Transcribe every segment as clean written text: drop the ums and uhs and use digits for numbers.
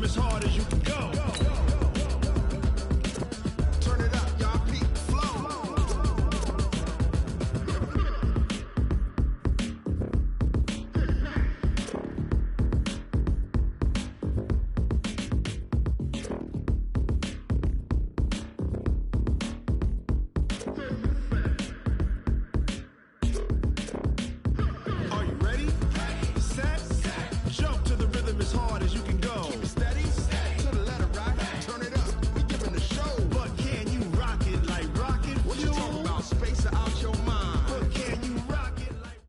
as hard as you can go. Turn it up, y'all. Peak flow. Are you ready? Set. Jump to the rhythm as hard as you can go. Keep it steady. To the letter right. Turn it up. We giving the show. But can you rock it like rocket? What you talking about? Space out your mind. But can you rock it like...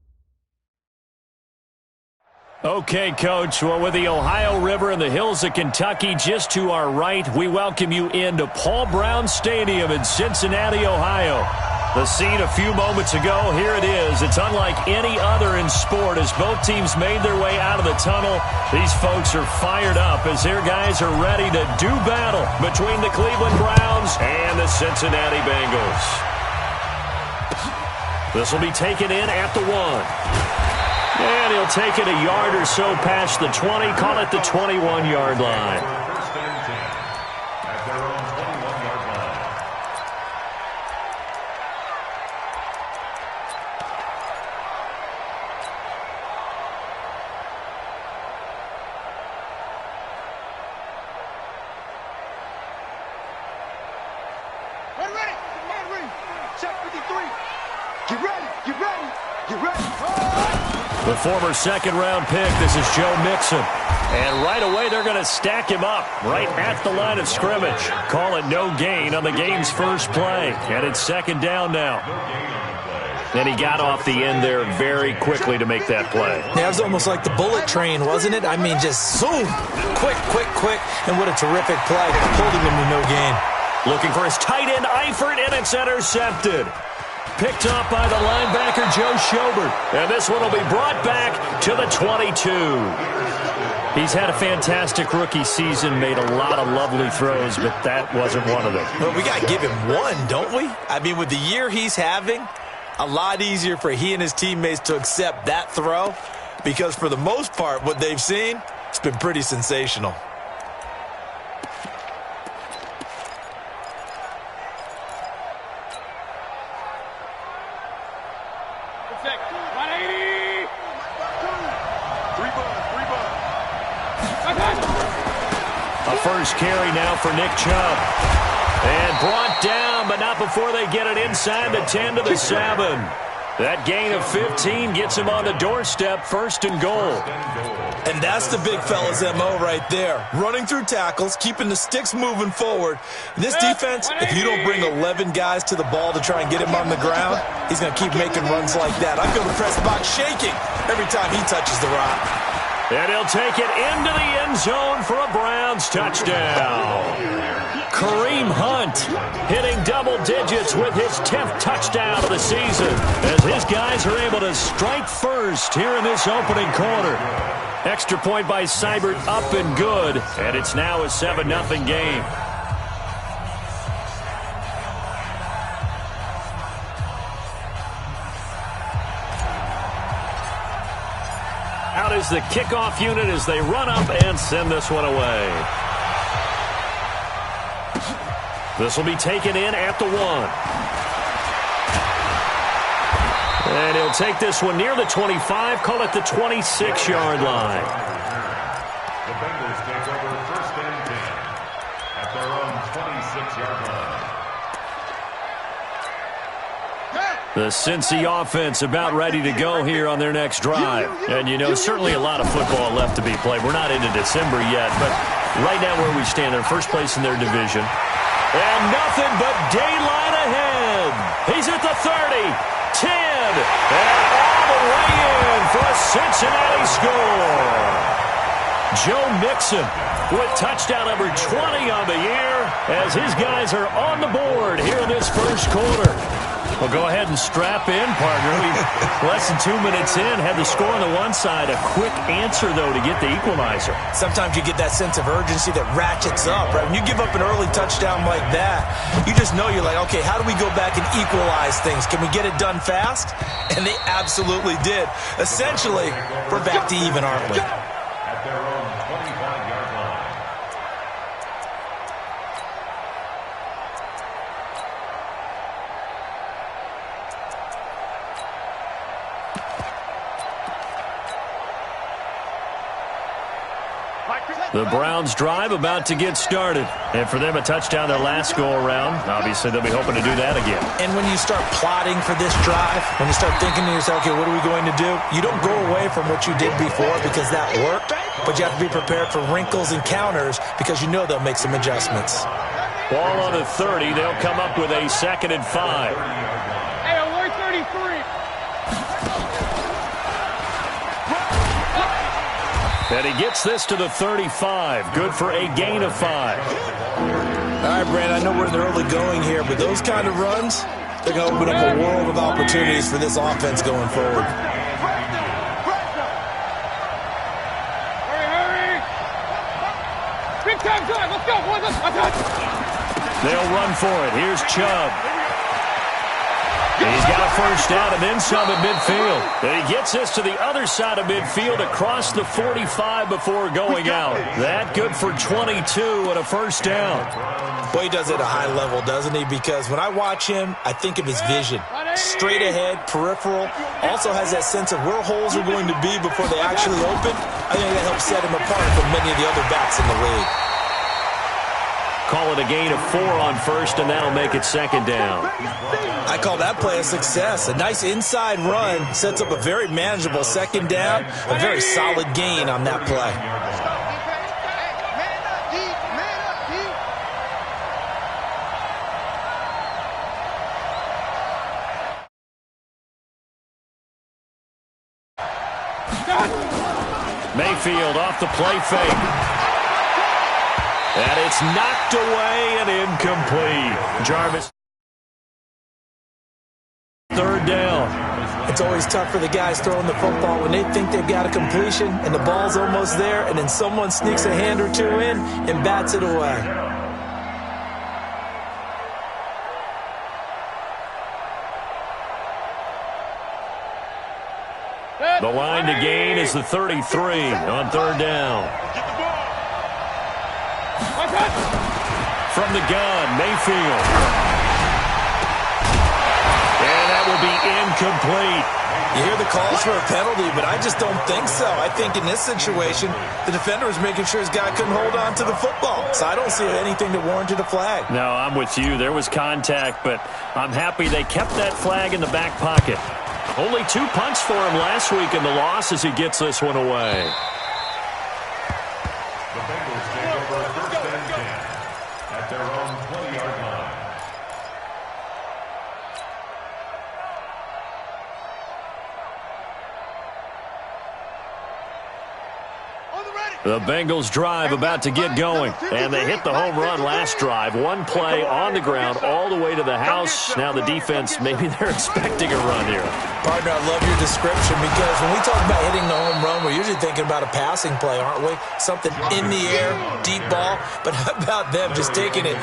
Okay, Coach. Well, with the Ohio River and the hills of Kentucky just to our right, we welcome you into Paul Brown Stadium in Cincinnati, Ohio. The scene a few moments ago, here it is. It's unlike any other in sport as both teams made their way out of the tunnel. These folks are fired up as their guys are ready to do battle between the Cleveland Browns and the Cincinnati Bengals. This will be taken in at the 1. And he'll take it a yard or so past the 20, call it the 21-yard line. First and 10 at their own 21-yard line. Ready. Check 53. Get ready. The former second-round pick, this is Joe Mixon. And right away, they're going to stack him up right at the line of scrimmage. Call it no gain on the game's first play. And it's second down now. And he got off the end there very quickly to make that play. Yeah, it was almost like the bullet train, wasn't it? I mean, just zoom. Quick. And what a terrific play. Holding him to no gain. Looking for his tight end, Eifert, and it's intercepted. Picked up by the linebacker, Joe Schobert. And this one will be brought back to the 22. He's had a fantastic rookie season, made a lot of lovely throws, but that wasn't one of them. Well, we got to give him one, don't we? I mean, with the year he's having, a lot easier for he and his teammates to accept that throw because for the most part, what they've seen, it's been pretty sensational. A first carry now for Nick Chubb. And brought down, but not before they get it inside the 10 to the 7. That gain of 15 gets him on the doorstep, first and goal. And that's the big fella's MO right there. Running through tackles, keeping the sticks moving forward. This defense, if you don't bring 11 guys to the ball to try and get him on the ground, he's going to keep making runs like that. I feel the press box shaking every time he touches the rock. And he'll take it into the end zone for a Browns touchdown. Kareem Hunt hitting double digits with his 10th touchdown of the season as his guys are able to strike first here in this opening quarter. Extra point by Seibert up and good, and it's now a 7-0 game. Out is the kickoff unit as they run up and send this one away. This will be taken in at the 1. And he'll take this one near the 25, call it the 26-yard line. The Bengals take over first and 10 at their own 26-yard line. The Cincy offense about ready to go here on their next drive. And, you know, certainly a lot of football left to be played. We're not into December yet, but right now where we stand, they're first place in their division. And nothing but daylight ahead. He's at the 30, 10, and all the way in for a Cincinnati score. Joe Mixon with touchdown number 20 on the year as his guys are on the board here in this first quarter. Well, go ahead and strap in, partner. Less than 2 minutes in, had the score on the one side. A quick answer, though, to get the equalizer. Sometimes you get that sense of urgency that ratchets up, right? When you give up an early touchdown like that, you just know you're like, okay, how do we go back and equalize things? Can we get it done fast? And they absolutely did. Essentially, we're back to even, aren't we? At their own 25-yard line. The Browns drive about to get started. And for them, a touchdown their last go-around. Obviously, they'll be hoping to do that again. And when you start plotting for this drive, when you start thinking to yourself, okay, what are we going to do? You don't go away from what you did before because that worked, but you have to be prepared for wrinkles and counters because you know they'll make some adjustments. Ball on the 30. They'll come up with a 2nd and 5. Hey, alert 33. And he gets this to the 35. Good for a gain of 5. All right, Brandon, I know we're in the early going here, but those kind of runs, they're going to open up a world of opportunities for this offense going forward. Hurry. Big time drive. Let's go, boys. They'll run for it. Here's Chubb. He's got a first down and then some at midfield. And he gets this to the other side of midfield across the 45 before going out. That good for 22 and a first down. Boy, he does it at a high level, doesn't he? Because when I watch him, I think of his vision. Straight ahead, peripheral. Also has that sense of where holes are going to be before they actually open. I think that helps set him apart from many of the other backs in the league. Call it a gain of 4 on first, and that'll make it 2nd down. I call that play a success. A nice inside run sets up a very manageable 2nd down. A very solid gain on that play. Mayfield off the play fake. And it's knocked away and incomplete. Jarvis. 3rd down. It's always tough for the guys throwing the football when they think they've got a completion and the ball's almost there, and then someone sneaks a hand or two in and bats it away. The line to gain is the 33 on 3rd down. From the gun, Mayfield. And that will be incomplete. You hear the calls for a penalty, but I just don't think so. I think in this situation, the defender was making sure his guy couldn't hold on to the football. So I don't see anything that warranted a flag. No, I'm with you. There was contact, but I'm happy they kept that flag in the back pocket. Only 2 punts for him last week in the loss as he gets this one away. The Bengals take over 1st and 10 at their own 20-yard line. The Bengals drive about to get going, and they hit the home run last drive. 1 play on the ground all the way to the house. Now the defense, maybe they're expecting a run here. Partner, I love your description because when we talk about hitting the home run, we're usually thinking about a passing play, aren't we? Something in the air, deep ball. But how about them just taking it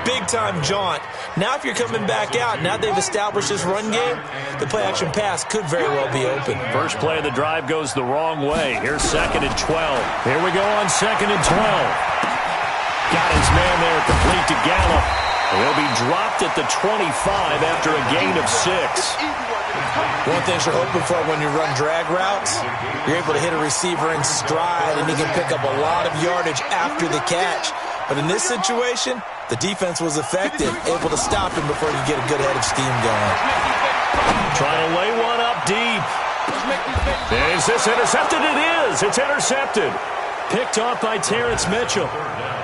big-time jaunt? Now if you're coming back out, now they've established this run game, the play-action pass could very well be open. First play of the drive goes the wrong way. Here's 2nd and 12. Here we go on 2nd and 12. Got his man there, complete to Gallup. He'll be dropped at the 25 after a gain of 6. One thing you're hoping for when you run drag routes, you're able to hit a receiver in stride, and he can pick up a lot of yardage after the catch. But in this situation, the defense was effective, able to stop him before he could get a good head of steam going. Trying to lay one up deep. Is this intercepted? It is. It's intercepted. Picked off by Terrence Mitchell.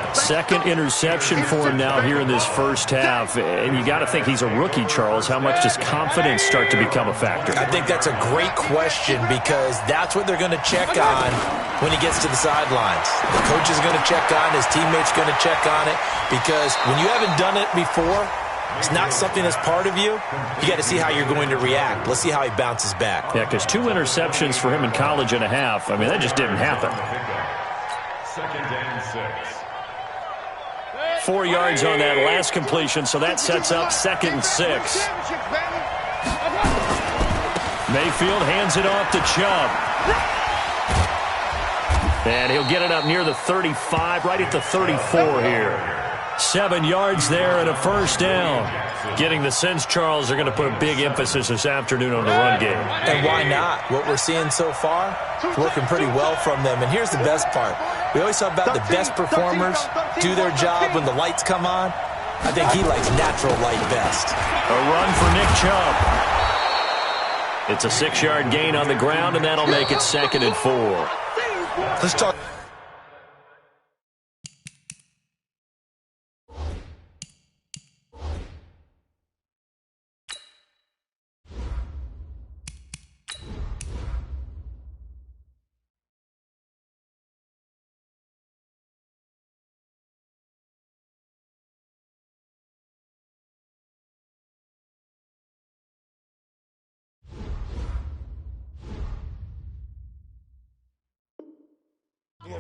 2nd interception for him now here in this first half. And you got to think he's a rookie, Charles. How much does confidence start to become a factor? I think that's a great question because that's what they're going to check on when he gets to the sidelines. The coach is going to check on it. His teammates going to check on it because when you haven't done it before, it's not something that's part of you. You got to see how you're going to react. Let's see how he bounces back. Yeah, because 2 interceptions for him in college and a half. I mean, that just didn't happen. 2nd and 6. 4 yards on that last completion, so that sets up 2nd and 6. Mayfield hands it off to Chubb. And he'll get it up near the 35, right at the 34 here. 7 yards there and a first down. Getting the sense, Charles, are going to put a big emphasis this afternoon on the run game. And why not? What we're seeing so far is working pretty well from them. And here's the best part. We always talk about the best performers do their job when the lights come on. I think he likes natural light best. A run for Nick Chubb. It's a 6-yard gain on the ground, and that'll make it 2nd and 4. Let's talk.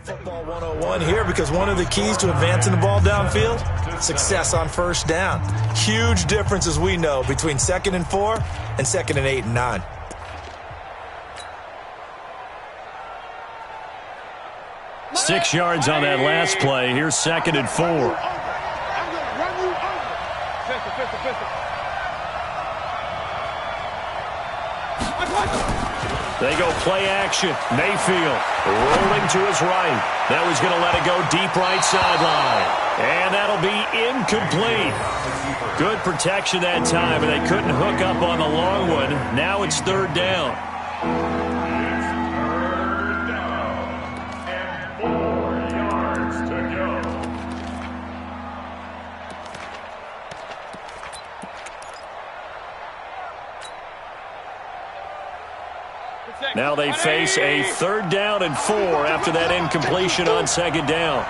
Football 101 here, because one of the keys to advancing the ball downfield, success on first down. Huge difference, as we know, between 2nd and 4 and 2nd and 8 and 9. Six yards on that last play. Here's 2nd and 4. I'm going to run you over. Pistol. They go play action. Mayfield rolling to his right. That was going to let it go deep right sideline. And that'll be incomplete. Good protection that time, and they couldn't hook up on the long one. Now it's 3rd down. Now they face a 3rd down and 4 after that incompletion on 2nd down.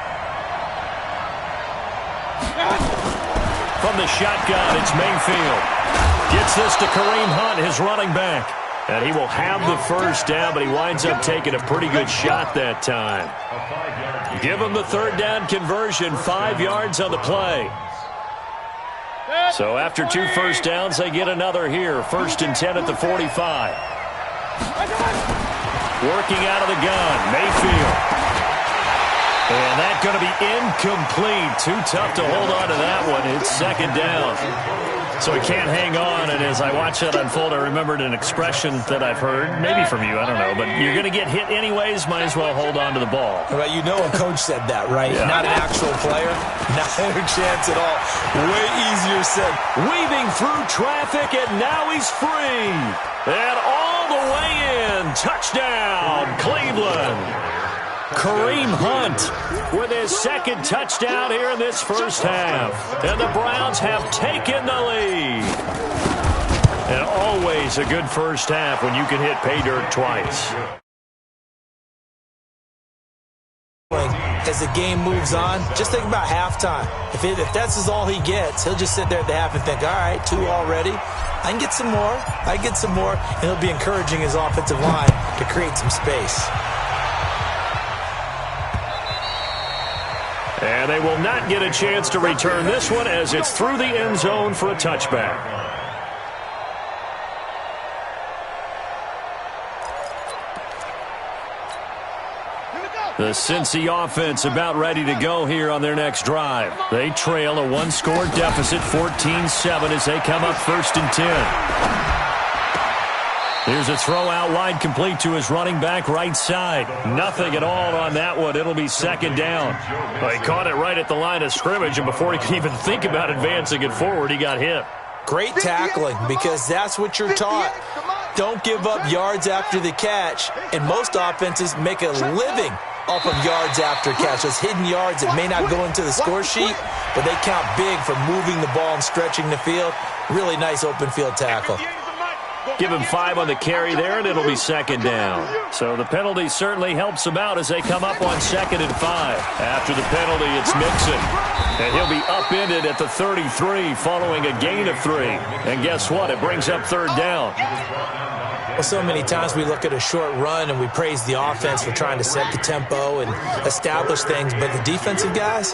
From the shotgun, it's Mayfield. Gets this to Kareem Hunt, his running back. And he will have the first down, but he winds up taking a pretty good shot that time. Give him the 3rd down conversion, 5 yards on the play. So after 2 first downs, they get another here. 1st and 10 at the 45. Working out of the gun, Mayfield. And that's going to be incomplete. Too tough to hold on to that one. It's 2nd down. So he can't hang on, and as I watch that unfold, I remembered an expression that I've heard, maybe from you, I don't know, but you're going to get hit anyways, might as well hold on to the ball. Well, you know a coach said that, right? Yeah. Not an actual player. Not a chance at all. Way easier said. Weaving through traffic, and now he's free. And all the way in. Touchdown, Cleveland. Kareem Hunt with his 2nd touchdown here in this first half. And the Browns have taken the lead. And always a good first half when you can hit pay dirt twice. As the game moves on, just think about halftime. If that's all he gets, he'll just sit there at the half and think, all right, 2 already. I can get some more. And he'll be encouraging his offensive line to create some space. And they will not get a chance to return this one as it's through the end zone for a touchback. The Cincy offense about ready to go here on their next drive. They trail a 1-score deficit, 14-7, as they come up 1st and 10. Here's a throw out wide, complete to his running back right side. Nothing at all on that one. It'll be 2nd down. Well, he caught it right at the line of scrimmage, and before he could even think about advancing it forward, he got hit. Great tackling, because that's what you're taught. Don't give up yards after the catch, and most offenses make a living off of yards after catch. Those hidden yards that may not go into the score sheet, but they count big for moving the ball and stretching the field. Really nice open field tackle. Give him 5 on the carry there, and it'll be 2nd down. So the penalty certainly helps him out as they come up on 2nd and 5. After the penalty, it's Mixon. And he'll be upended at the 33 following a gain of 3. And guess what? It brings up 3rd down. Well, so many times we look at a short run and we praise the offense for trying to set the tempo and establish things, but the defensive guys,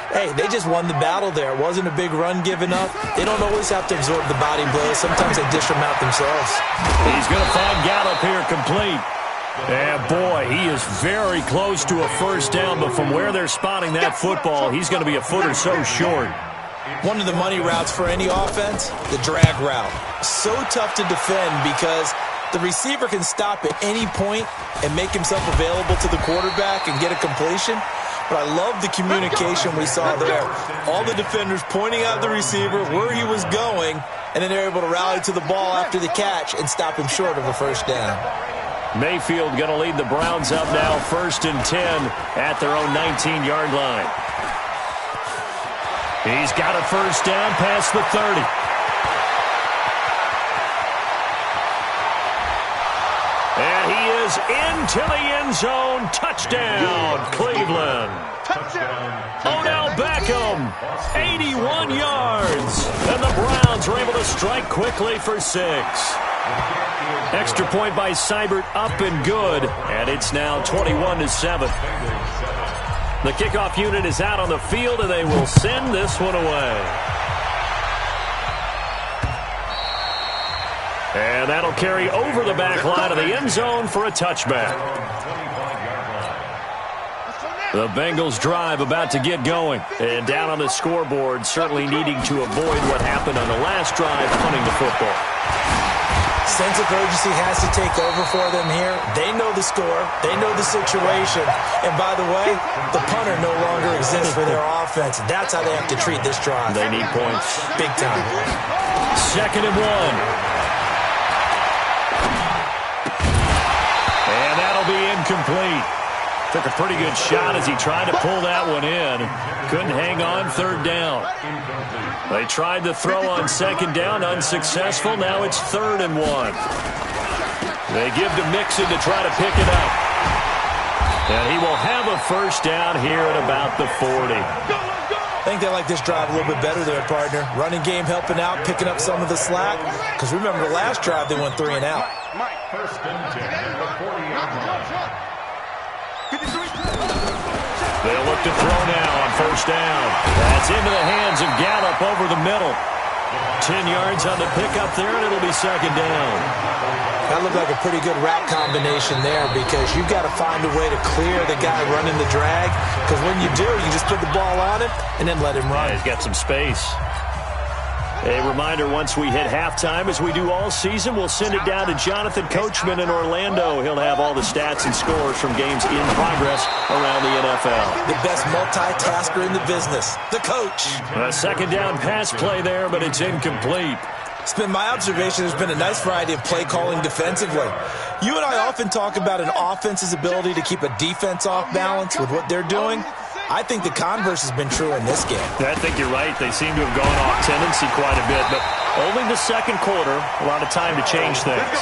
hey, they just won the battle there. It wasn't a big run given up. They don't always have to absorb the body blows. Sometimes they dish them out themselves. He's going to find Gallup here complete. And boy, he is very close to a first down, but from where they're spotting that football, he's going to be a foot or so short. One of the money routes for any offense, the drag route. So tough to defend because the receiver can stop at any point and make himself available to the quarterback and get a completion. But I love the communication we saw there. All the defenders pointing out the receiver, where he was going, and then they're able to rally to the ball after the catch and stop him short of a first down. Mayfield going to lead the Browns up now, 1st and 10 at their own 19-yard line. He's got a first down past the 30. And he is into the end zone. Touchdown, Cleveland. Odell Beckham, 81 yards. And the Browns are able to strike quickly for 6. Extra point by Seibert, up and good. And it's now 21-7. The kickoff unit is out on the field, and they will send this one away. And that'll carry over the back line of the end zone for a touchback. The Bengals drive about to get going. And down on the scoreboard, certainly needing to avoid what happened on the last drive, punting the football. Sense of urgency has to take over for them here. They know the score. They know the situation. And by the way, the punter no longer exists for their offense. That's how they have to treat this drive. They need points. Big time. 2nd and 1. And that'll be incomplete. Took a pretty good shot as he tried to pull that one in. Couldn't hang on 3rd down. They tried to throw on 2nd down, unsuccessful. Now it's 3rd and 1. They give to Mixon to try to pick it up. And he will have a first down here at about the 40. I think they like this drive a little bit better there, partner. Running game helping out, picking up some of the slack. Because remember the last drive, they went 3 and out. 1st and 10 at the 40-yard line. They'll look to throw now on 1st down. That's into the hands of Gallup over the middle. 10 yards on the pickup there, and it'll be 2nd down. That looked like a pretty good route combination there because you've got to find a way to clear the guy running the drag. Because when you do, you just put the ball on him and then let him run. Yeah, he's got some space. A reminder, once we hit halftime, as we do all season, we'll send it down to Jonathan Coachman in Orlando. He'll have all the stats and scores from games in progress around the NFL. The best multitasker in the business, the coach. A 2nd down pass play there, but it's incomplete. It's been my observation there's been a nice variety of play calling defensively. You and I often talk about an offense's ability to keep a defense off balance with what they're doing. I think the converse has been true in this game. I think you're right. They seem to have gone off tendency quite a bit, but only the 2nd quarter, a lot of time to change things.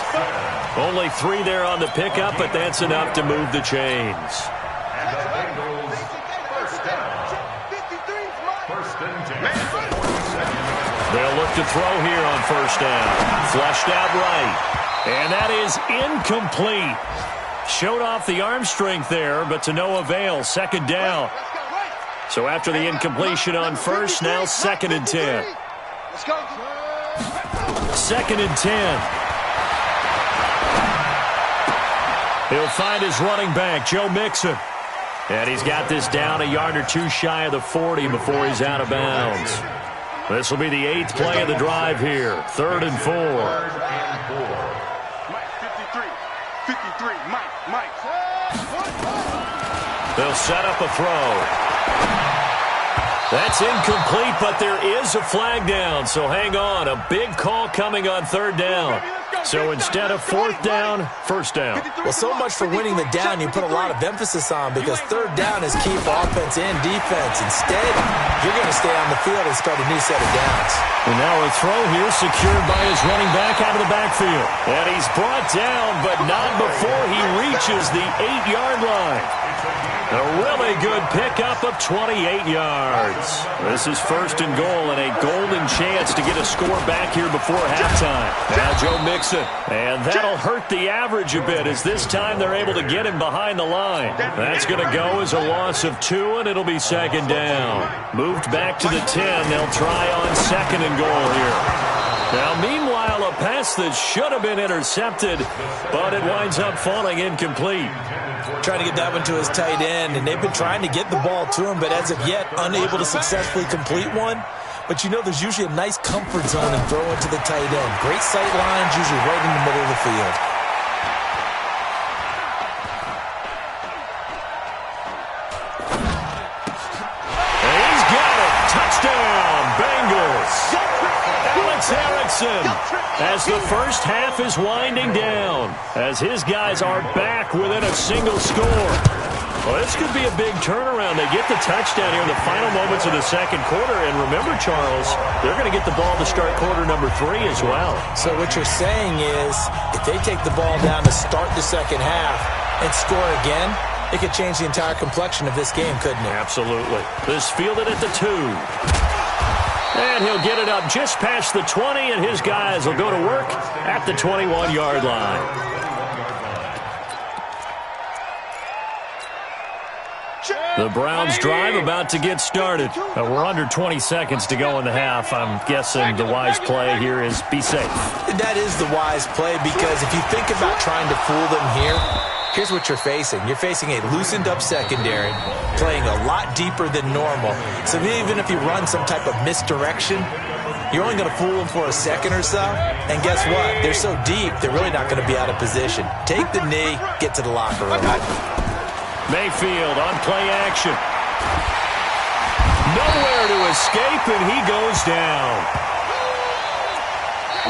Only 3 there on the pickup, but that's enough to move the chains. And the Bengals, 1st down. 1st and 10. They'll look to throw here on 1st down. Flushed out right. And that is incomplete. Showed off the arm strength there, but to no avail. 2nd down. So after the incompletion on 1st, now 2nd and 10. 2nd and 10. He'll find his running back, Joe Mixon. And he's got this down a yard or 2 shy of the 40 before he's out of bounds. This will be the 8th play of the drive here. 3rd and 4. Mike, 53, Mike. They'll set up a throw. That's incomplete, but there is a flag down, so hang on. A big call coming on 3rd down. So instead of 4th down, 1st down. Well, so much for winning the down you put a lot of emphasis on because 3rd down is key for offense and defense. Instead, you're going to stay on the field and start a new set of downs. And now a throw here secured by his running back out of the backfield. And he's brought down, but not before he reaches the 8-yard line. A really good pickup of 28 yards. This is 1st and goal and a golden chance to get a score back here before halftime. Now Joe Mixon. And that'll hurt the average a bit as this time they're able to get him behind the line. That's going to go as a loss of 2, and it'll be 2nd down. Moved back to the 10. They'll try on 2nd and goal here. Now, meanwhile, a pass that should have been intercepted, but it winds up falling incomplete. Trying to get that one to his tight end, and they've been trying to get the ball to him, but as of yet, unable to successfully complete one. But you know there's usually a nice comfort zone and throw into the tight end. Great sight lines, usually right in the middle of the field. And he's got it. Touchdown, Bengals. Alex Erickson, as the first half is winding down, as his guys are back within a single score. Well, this could be a big turnaround. They get the touchdown here in the final moments of the second quarter. And remember, Charles, they're going to get the ball to start quarter number 3 as well. So what you're saying is if they take the ball down to start the second half and score again, it could change the entire complexion of this game, couldn't it? Absolutely. This fielded at the 2. And he'll get it up just past the 20, and his guys will go to work at the 21-yard line. The Browns drive about to get started. We're under 20 seconds to go in the half. I'm guessing the wise play here is be safe. That is the wise play, because if you think about trying to fool them here, here's what you're facing. You're facing a loosened up secondary, playing a lot deeper than normal. So even if you run some type of misdirection, you're only going to fool them for a second or so. And guess what? They're so deep, they're really not going to be out of position. Take the knee, get to the locker room. Mayfield on play action. Nowhere to escape, and he goes down.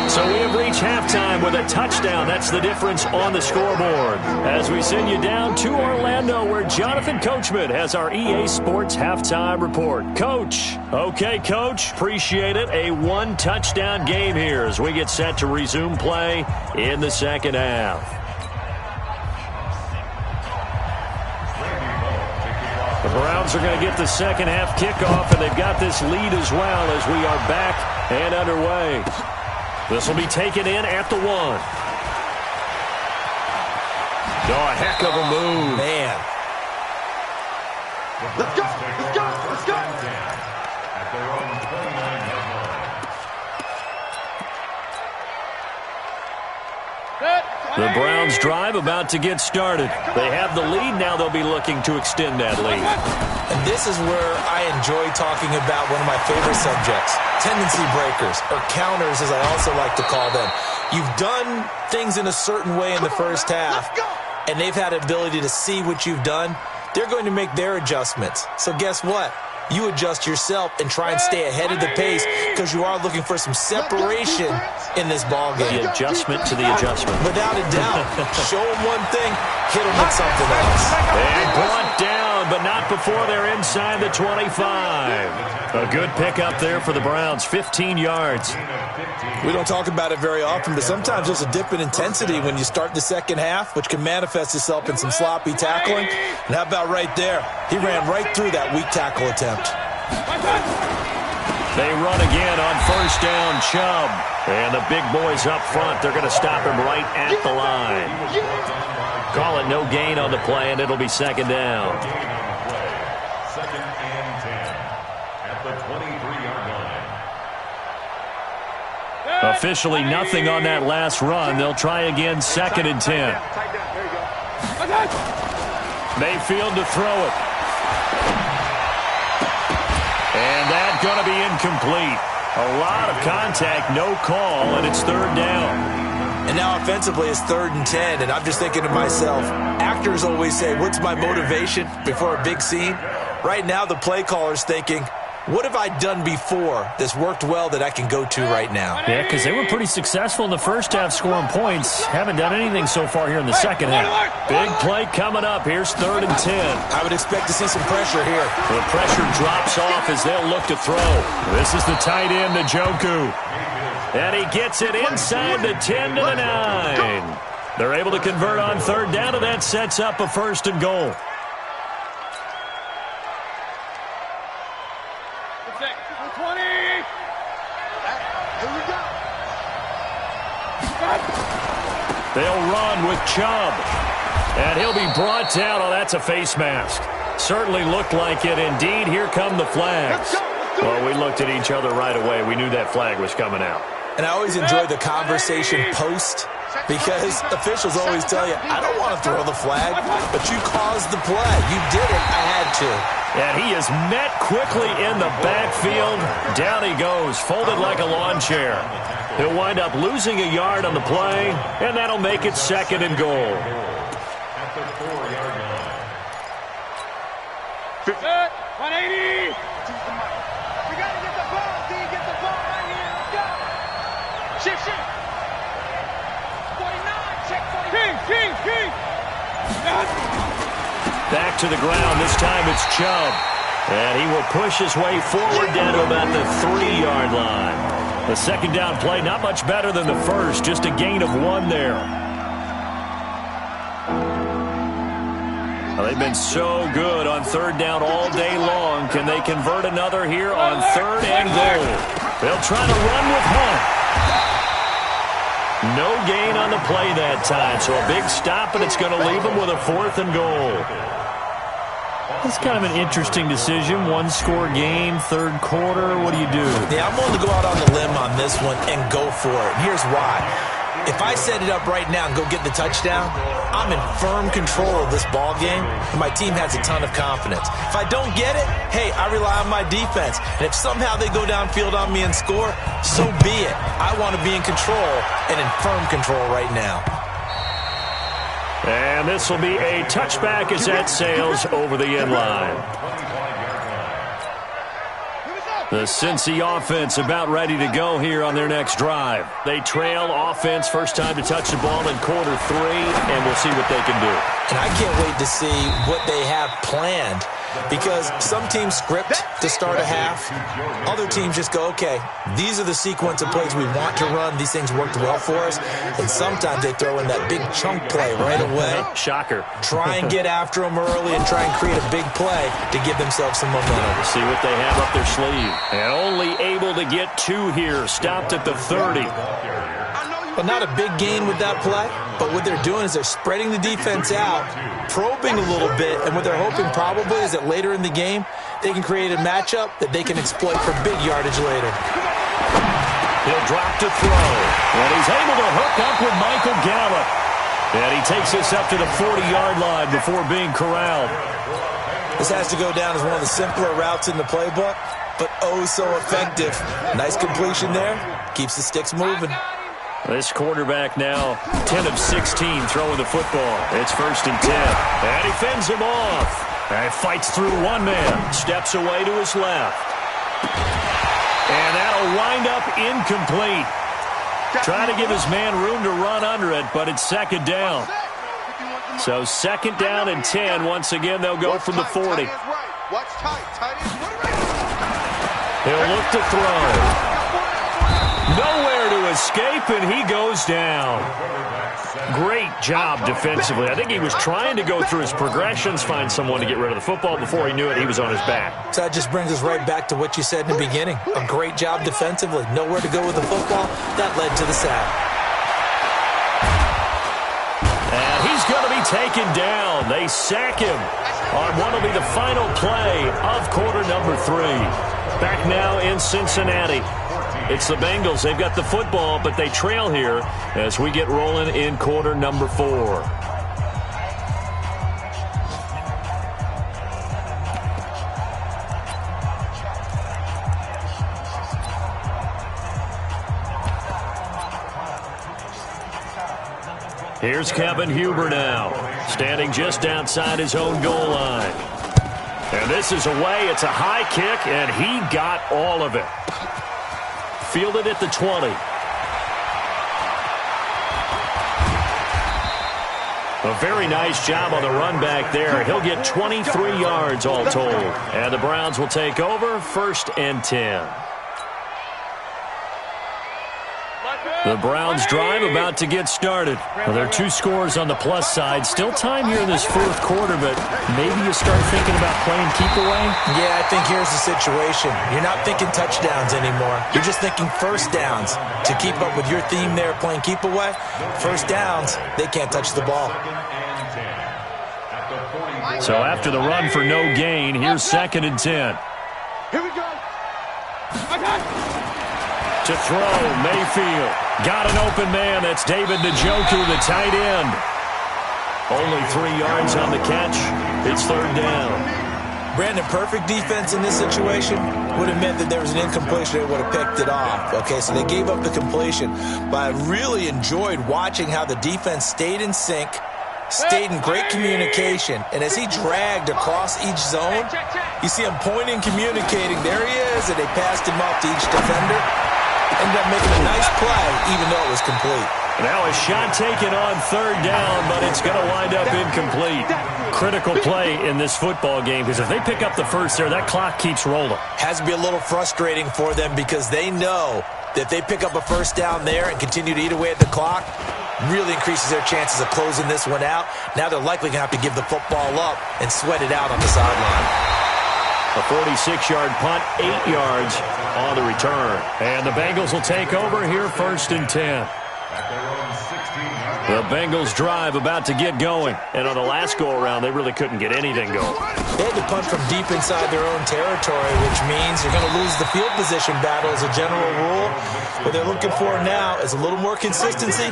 So we have reached halftime with a touchdown. That's the difference on the scoreboard. As we send you down to Orlando, where Jonathan Coachman has our EA Sports halftime report. Coach. Okay, Coach. Appreciate it. A one-touchdown game here as we get set to resume play in the second half. The Browns are going to get the second half kickoff, and they've got this lead as well as we are back and underway. This will be taken in at the 1. Oh, a heck of a move. Man. Let's go. Let's go. Let's go. At their own 29-yard line. The Browns drive about to get started. They have the lead. Now they'll be looking to extend that lead. And this is where I enjoy talking about one of my favorite subjects, tendency breakers, or counters as I also like to call them. You've done things in a certain way in the first half, and they've had the ability to see what you've done. They're going to make their adjustments. So guess what? You adjust yourself and try and stay ahead of the pace because you are looking for some separation in this ball game. The adjustment to the adjustment. Without a doubt. Show them one thing, hit them with something else. And brought down, but not before they're inside the 25. A good pickup there for the Browns, 15 yards. We don't talk about it very often, but sometimes there's a dip in intensity when you start the second half, which can manifest itself in some sloppy tackling. And how about right there? He ran right through that weak tackle attempt. They run again on first down, Chubb. And the big boys up front, they're going to stop him right at the line. Call it no gain on the play, and it'll be second down. Second and 10 at the 23-yard line. Officially nothing on that last run. They'll try again, second and 10. Mayfield to throw it. And that's going to be incomplete. A lot of contact, no call, and it's third down. And now offensively it's 3rd and 10, and I'm just thinking to myself, actors always say, what's my motivation before a big scene? Right now the play caller's thinking, what have I done before that's worked well that I can go to right now? Yeah, because they were pretty successful in the first half scoring points. Haven't done anything so far here in the second half. Big play coming up. Here's 3rd and 10. I would expect to see some pressure here. The pressure drops off as they'll look to throw. This is the tight end, Njoku. And he gets it inside the 10 to the 9. They're able to convert on third down, and that sets up a 1st and goal. They'll run with Chubb. And he'll be brought down. Oh, that's a face mask. Certainly looked like it. Indeed, here come the flags. Well, we looked at each other right away. We knew that flag was coming out. And I always enjoy the conversation post, because officials always tell you, I don't want to throw the flag, but you caused the play. You did it. I had to. And he is met quickly in the backfield. Down he goes, folded like a lawn chair. He'll wind up losing a yard on the play, and that'll make it 2nd and goal. At the 4-yard line. 180. We got to get the ball, D. Get the ball right here. Let's go. Shift. 49. Check 49. King. Back to the ground. This time it's Chubb. And he will push his way forward down to about the 3-yard line. The 2nd down play, not much better than the first. Just a gain of 1 there. Well, they've been so good on 3rd down all day long. Can they convert another here on 3rd and goal? They'll try to run with Hunt. No gain on the play that time, so a big stop, and it's going to leave them with a 4th and goal. It's kind of an interesting decision. 1-score game, 3rd quarter. What do you do? Yeah, I'm willing to go out on the limb on this one and go for it. Here's why. If I set it up right now and go get the touchdown, I'm in firm control of this ball game, and my team has a ton of confidence. If I don't get it, hey, I rely on my defense. And if somehow they go downfield on me and score, so be it. I want to be in control and in firm control right now. And this will be a touchback as that sails over the end line. The Cincy offense about ready to go here on their next drive. They trail offense, first time to touch the ball in quarter 3, and we'll see what they can do. And I can't wait to see what they have planned, because some teams script to start a half. Other teams just go, okay, these are the sequence of plays we want to run. These things worked well for us. And sometimes they throw in that big chunk play right away. Shocker. Try and get after them early and try and create a big play to give themselves some momentum. See what they have up their sleeve. And only able to get 2 here. Stopped at the 30. But not a big gain with that play. But what they're doing is they're spreading the defense out, probing a little bit, and what they're hoping probably is that later in the game, they can create a matchup that they can exploit for big yardage later. He'll drop to throw. And he's able to hook up with Michael Gallup. And he takes this up to the 40-yard line before being corralled. This has to go down as one of the simpler routes in the playbook, but oh so effective. Nice completion there. Keeps the sticks moving. This quarterback now 10 of 16 throwing the football. It's 1st and 10. And he fends him off. And fights through one man. Steps away to his left. And that'll wind up incomplete. Trying to give his man room to run under it, but it's 2nd down. So 2nd down and 10. Once again, they'll go from the 40. He'll look to throw. Nowhere to escape, and he goes down. Great job defensively. I think he was trying to go through his progressions, find someone to get rid of the football. Before he knew it, he was on his back. So that just brings us right back to what you said in the beginning. A great job defensively. Nowhere to go with the football. That led to the sack. And he's going to be taken down. They sack him on what will be the final play of quarter number 3. Back now in Cincinnati. It's the Bengals. They've got the football, but they trail here as we get rolling in quarter number 4. Here's Kevin Huber now, standing just outside his own goal line. And this is away. It's a high kick, and he got all of it. Fielded at the 20. A very nice job on the run back there. He'll get 23 yards all told. And the Browns will take over, 1st and 10. The Browns drive about to get started. Well, there are 2 scores on the plus side. Still time here in this 4th quarter, but maybe you start thinking about playing keep away? Yeah, I think here's the situation. You're not thinking touchdowns anymore. You're just thinking 1st downs. To keep up with your theme there, playing keep away, 1st downs, they can't touch the ball. So after the run for no gain, here's 2nd and 10. Here we go. Okay. To throw, Mayfield. Got an open man. That's David Njoku, the tight end. Only 3 yards on the catch. It's third down. Brandon, perfect defense in this situation would have meant that there was an incompletion. They would have picked it off. Okay, so they gave up the completion. But I really enjoyed watching how the defense stayed in sync, stayed in great communication. And as he dragged across each zone, you see him pointing, communicating. There he is, and they passed him off to each defender. Ended up making a nice play, even though it was complete. Now a shot taken on third down, but it's going to wind up incomplete. Critical play in this football game, because if they pick up the first there, that clock keeps rolling. Has to be a little frustrating for them because they know that if they pick up a first down there and continue to eat away at the clock, really increases their chances of closing this one out. Now they're likely going to have to give the football up and sweat it out on the sideline. A 46-yard punt, 8 yards on the return. And the Bengals will take over here, 1st and 10. The Bengals drive about to get going. And on the last go-around, they really couldn't get anything going. They had to punt from deep inside their own territory, which means you're going to lose the field position battle as a general rule. What they're looking for now is a little more consistency,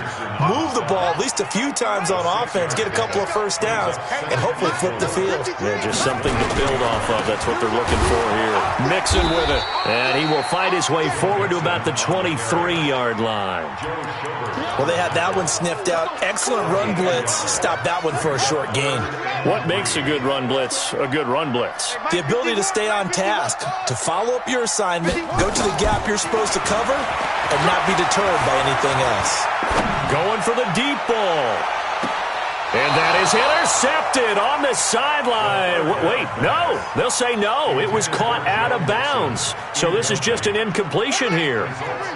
move the ball at least a few times on offense, get a couple of first downs, and hopefully flip the field. Yeah, just something to build off of. That's what they're looking for here. Mixon with it. And he will fight his way forward to about the 23-yard line. Well, they had that one sniffed out. Excellent run blitz. Stop that one for a short gain. What makes a good run blitz a good run blitz? The ability to stay on task, to follow up your assignment, go to the gap you're supposed to cover, and not be deterred by anything else. Going for the deep ball. And that is intercepted on the sideline. Wait, no. They'll say no. It was caught out of bounds. So this is just an incompletion here.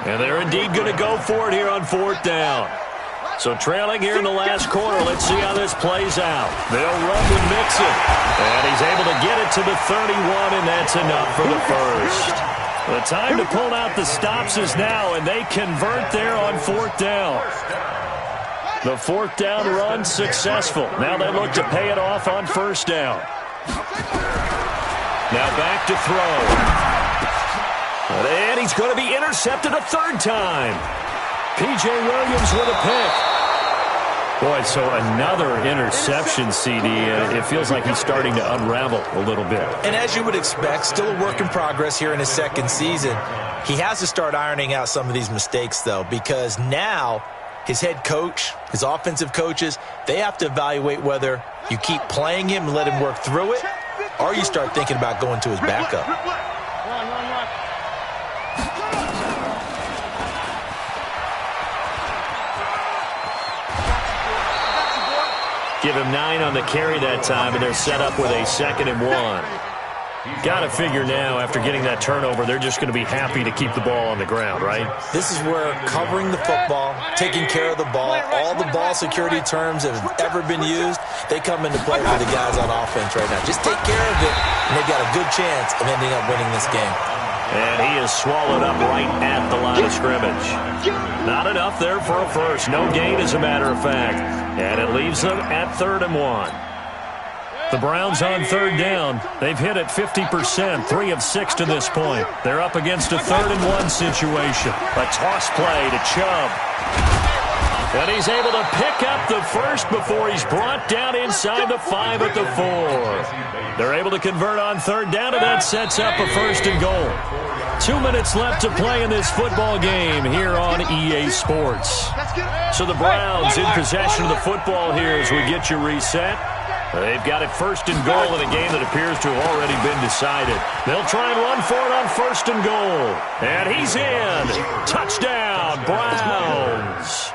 And they're indeed going to go for it here on 4th down. So trailing here in the last quarter. Let's see how this plays out. They'll run with Mixon. And he's able to get it to the 31, and that's enough for the first. The time to pull out the stops is now, and they convert there on 4th down. The 4th down run successful. Now they look to pay it off on 1st down. Now back to throw. And he's going to be intercepted a 3rd time. P.J. Williams with a pick. Boy, so another interception, CD. It feels like he's starting to unravel a little bit. And as you would expect, still a work in progress here in his 2nd season. He has to start ironing out some of these mistakes, though, because now his head coach, his offensive coaches, they have to evaluate whether you keep playing him and let him work through it, or you start thinking about going to his backup. Give him 9 on the carry that time, and they're set up with a 2nd and 1. Got to figure now, after getting that turnover, they're just going to be happy to keep the ball on the ground, right? This is where covering the football, taking care of the ball, all the ball security terms that have ever been used, they come into play for the guys on offense right now. Just take care of it, and they've got a good chance of ending up winning this game. And he is swallowed up right at the line of scrimmage. Not enough there for a first. No gain, as a matter of fact. And it leaves them at 3rd and 1. The Browns on 3rd down. They've hit it 50%, 3 of 6 to this point. They're up against a 3rd and 1 situation. A toss play to Chubb. And he's able to pick up the first before he's brought down inside the 5 at the 4. They're able to convert on 3rd down, and that sets up a 1st and goal. 2 minutes left to play in this football game here on EA Sports. So the Browns in possession of the football here as we get you reset. They've got it 1st and goal in a game that appears to have already been decided. They'll try and run for it on 1st and goal. And he's in. Touchdown, Browns.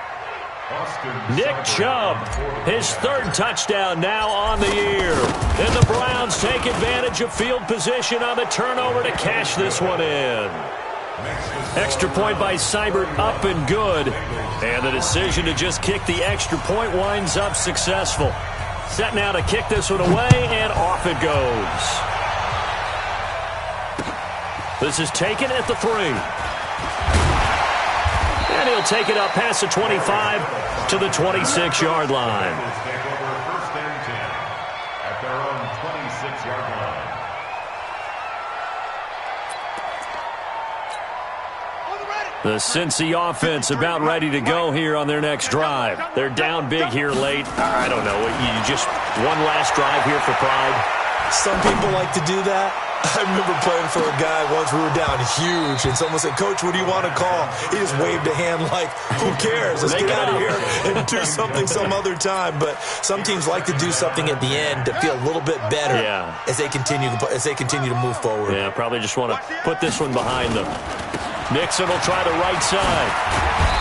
Nick Chubb, his 3rd touchdown now on the year. And the Browns take advantage of field position on the turnover to cash this one in. Extra point by Seibert, up and good. And the decision to just kick the extra point winds up successful. Set now to kick this one away, and off it goes. This is taken at the 3. And he'll take it up past the 25 to the 26-yard line. Take over 1st and 10 at their own 26-yard line. On the ready. The Cincy offense about ready to go here on their next drive. They're down big here late. I don't know. You just one last drive here for pride? Some people like to do that. I remember playing for a guy once. We were down huge, and someone said, "Coach, what do you want to call?" He just waved a hand like, "Who cares? Let's get out of here and do something some other time." But some teams like to do something at the end to feel a little bit better as they continue to move forward. Yeah, probably just want to put this one behind them. Mixon will try the right side.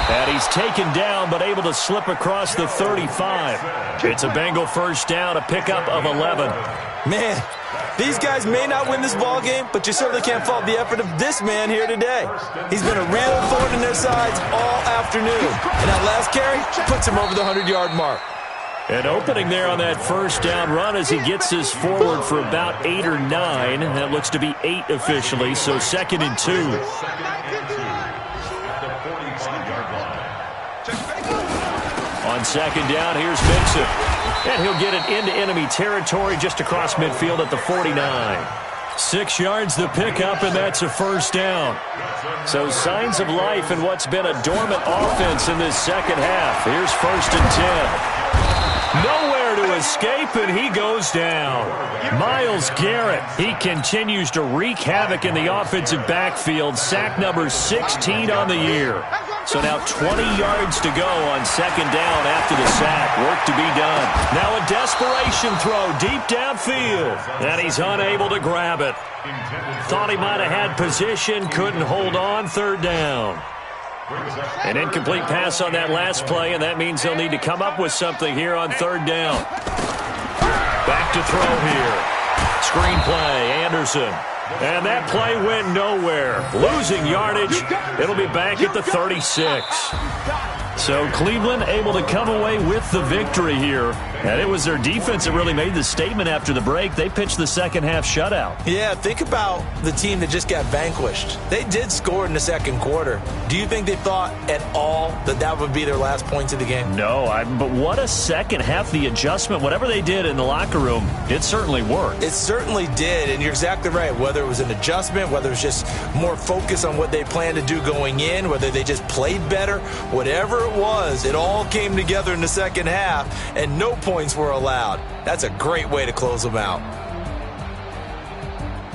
And he's taken down, but able to slip across the 35. It's a Bengal first down, a pickup of 11. Man, these guys may not win this ball game, but you certainly can't fault the effort of this man here today. He's been a real thorn in their sides all afternoon. And that last carry puts him over the 100-yard mark. An opening there on that first down run as he gets this forward for about 8 or 9. That looks to be 8 officially, so 2nd and 2. On 2nd down, here's Mixon. And he'll get it into enemy territory just across midfield at the 49. 6 yards the pickup, and that's a first down. So signs of life in what's been a dormant offense in this second half. Here's 1st and 10. Nowhere to escape, and he goes down. Myles Garrett, he continues to wreak havoc in the offensive backfield. Sack number 16 on the year. So now 20 yards to go on 2nd down after the sack. Work to be done. Now a desperation throw deep downfield. And he's unable to grab it. Thought he might have had position, couldn't hold on. 3rd down. An incomplete pass on that last play, and that means they'll need to come up with something here on 3rd down. Back to throw here. Screen play, Anderson. And that play went nowhere. Losing yardage. It'll be back at the 36. So Cleveland able to come away with the victory here. And it was their defense that really made the statement after the break. They pitched the second half shutout. Yeah, think about the team that just got vanquished. They did score in the second quarter. Do you think they thought at all that that would be their last points of the game? No, but what a second half. The adjustment, whatever they did in the locker room, it certainly worked. It certainly did, and you're exactly right. Whether it was an adjustment, whether it was just more focus on what they planned to do going in, whether they just played better, whatever it was, it all came together in the second half, and no points were allowed. That's a great way to close them out.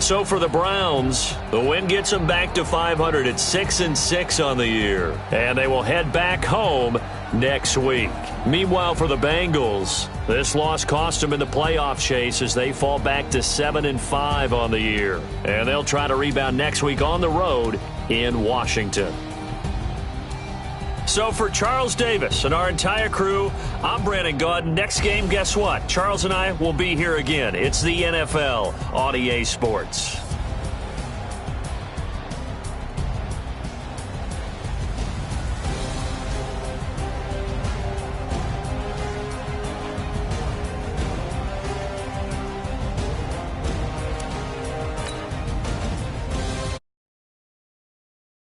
So for the Browns, the win gets them back to 500 at 6-6 on the year. And they will head back home next week. Meanwhile, for the Bengals, this loss cost them in the playoff chase as they fall back to 7-5 on the year. And they'll try to rebound next week on the road in Washington. So for Charles Davis and our entire crew, I'm Brandon Gaudin. Next game, guess what? Charles and I will be here again. It's the NFL on EA Sports.